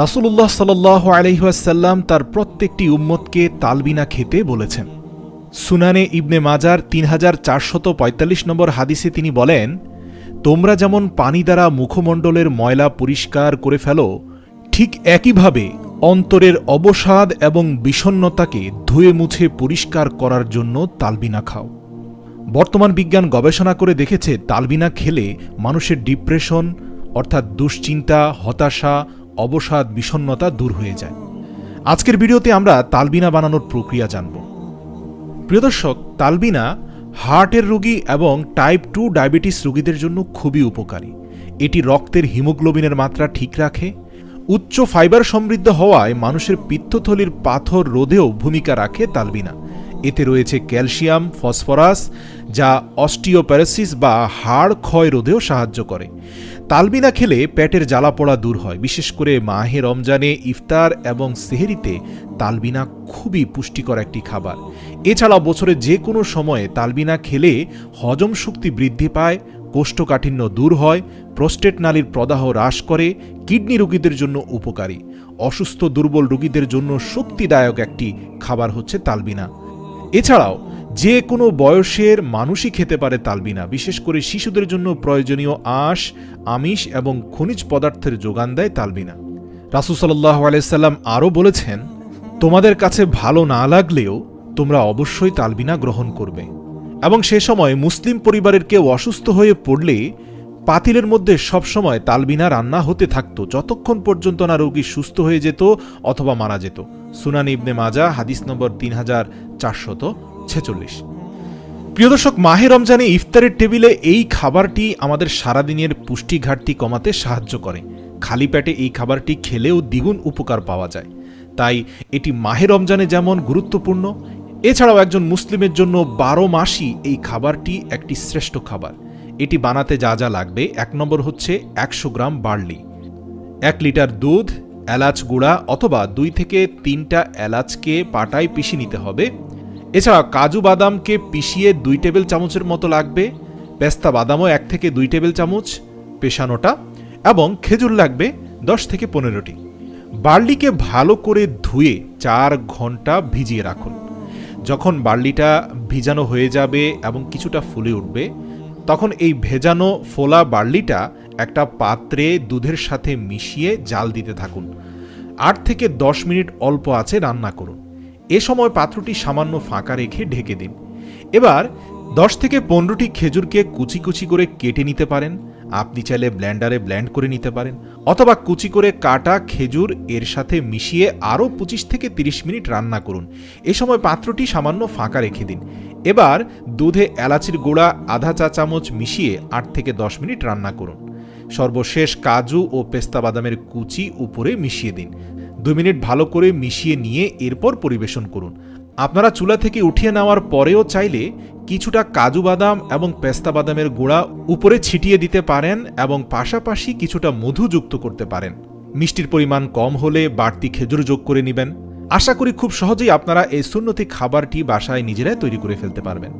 রাসূলুল্লাহ সাল্লাল্লাহু আলাইহি ওয়াসাল্লাম তার প্রত্যেকটি উম্মতকে তালবিনা খেতে বলেছেন। সুনানে ইবনে মাজার 3445 নম্বর হাদিসে তিনি বলেন, তোমরা যেমন পানি দ্বারা মুখমণ্ডলের ময়লা পরিষ্কার করে ফেলো, ঠিক একইভাবে অন্তরের অবসাদ এবং বিষণ্ণতাকে ধুয়ে মুছে পরিষ্কার করার জন্য তালবিনা খাও। বর্তমান বিজ্ঞান গবেষণা করে দেখেছে তালবিনা খেলে মানুষের ডিপ্রেশন অর্থাৎ দুশ্চিন্তা, হতাশা, অবসাদ, বিষণ্ণতা দূর হয়ে যায়। আজকের ভিডিওতে আমরা তালবিনা বানানোর প্রক্রিয়া জানব। প্রিয় দর্শক, তালবিনা হার্টের রোগী এবং টাইপ 2 ডায়াবেটিস রোগীদের জন্য খুবই উপকারী। এটি রক্তের হিমোগ্লোবিনের মাত্রা ঠিক রাখে। উচ্চ ফাইবার সমৃদ্ধ হওয়ায় মানুষের পিত্তথলির পাথর রোধেও ভূমিকা রাখে তালবিনা। এতে রয়েছে ক্যালসিয়াম, ফসফরাস, যা অস্টিওপোরোসিস বা হাড় ক্ষয় রোধেও সাহায্য করে। তালবিনা খেলে পেটের জ্বালাপোড়া দূর হয়। বিশেষ করে মাহে রমজানে ইফতার এবং সেহরিতে তালবিনা খুবই পুষ্টিকর একটি খাবার। এছাড়া বছরের যে কোনো সময়ে তালবিনা খেলে হজম শক্তি বৃদ্ধি পায়, কোষ্ঠকাঠিন্য দূর হয়, প্রোস্টেট নালীর প্রদাহ হ্রাস করে, কিডনি রোগীদের জন্য উপকারী। অসুস্থ দুর্বল রোগীদের জন্য শক্তিদায়ক একটি খাবার হচ্ছে তালবিনা। এছাড়াও যে কোনো বয়সের মানুষই খেতে পারে তালবিনা। বিশেষ করে শিশুদের জন্য প্রয়োজনীয় আঁশ, আমিষ এবং খনিজ পদার্থের যোগান দেয় তালবিনা। রাসূল সাল্লাল্লাহু আলাইহি সাল্লাম আরও বলেছেন, তোমাদের কাছে ভালো না লাগলেও তোমরা অবশ্যই তালবিনা গ্রহণ করবে। এবং সে সময় মুসলিম পরিবারের কেউ অসুস্থ হয়ে পড়লে পাতিলের মধ্যে সবসময় তালবিনা রান্না হতে থাকত, যতক্ষণ পর্যন্ত না রোগী সুস্থ হয়ে যেত অথবা মারা যেত। সুনান ইবনে মাজা হাদিস নম্বর 3446। প্রিয় দর্শক, মাহে রমজানে ইফতারের টেবিলে এই খাবারটি আমাদের সারাদিনের পুষ্টি ঘাটতি কমাতে সাহায্য করে। খালি পেটে এই খাবারটি খেলেও দ্বিগুণ উপকার পাওয়া যায়। তাই এটি মাহে রমজানে যেমন গুরুত্বপূর্ণ, এছাড়াও একজন মুসলিমের জন্য 12 মাসই এই খাবারটি একটি শ্রেষ্ঠ খাবার। এটি বানাতে যা যা লাগবে, 1 নম্বর হচ্ছে 100 গ্রাম বার্লি, 1 লিটার দুধ, এলাচ গুঁড়া অথবা 2 থেকে 3টা এলাচকে পাটায় পিষে নিতে হবে। এছাড়া কাজু বাদামকে পিষিয়ে 2 টেবিল চামচের মতো লাগবে, পেস্তা বাদামও 1 থেকে 2 টেবিল চামচ পেশানোটা, এবং খেজুর লাগবে 10 থেকে 15টি। বার্লিকে ভালো করে ধুয়ে 4 ঘন্টা ভিজিয়ে রাখুন। যখন বার্লিটা ভিজানো হয়ে যাবে এবং কিছুটা ফুলে উঠবে, তখন এই ভেজানো ফোলা বার্লিটা একটা পাত্রে দুধের সাথে মিশিয়ে জাল দিতে থাকুন। 8 থেকে 10 মিনিট অল্প আঁচে রান্না করুন। এ সময় পাত্রটি সামান্য ফাঁকা রেখে ঢেকে দিন। এবার 10 থেকে 15টি খেজুরকে কুচি কুচি করে কেটে নিতে পারেন। আপনি চাইলে ব্লেন্ডারে ব্লেন্ড করে নিতে পারেন, অথবা কুচি করে কাটা খেজুর এর সাথে মিশিয়ে আরও 25 থেকে 30 মিনিট রান্না করুন। এ সময় পাত্রটি সামান্য ফাঁকা রেখে দিন। এবার দুধে এলাচির গুঁড়া আধা চা চামচ মিশিয়ে 8 থেকে 10 মিনিট রান্না করুন। সর্বশেষ কাজু ও পেস্তা বাদামের কুচি উপরে মিশিয়ে দিন। 2 মিনিট ভালো করে মিশিয়ে নিয়ে এরপর পরিবেশন করুন। আপনারা চুলা থেকে উঠিয়ে নেওয়ার পরেও চাইলে কিছুটা কাজু বাদাম এবং পেস্তা বাদামের গুঁড়া উপরে ছিটিয়ে দিতে পারেন এবং পাশাপাশি কিছুটা মধু যুক্ত করতে পারেন। মিষ্টির পরিমাণ কম হলে বাড়তি খেজুর যোগ করে নেবেন। আশা করি খুব সহজেই আপনারা এই সুন্নতি খাবারটি বাসায় নিজেরাই তৈরি করে ফেলতে পারবেন।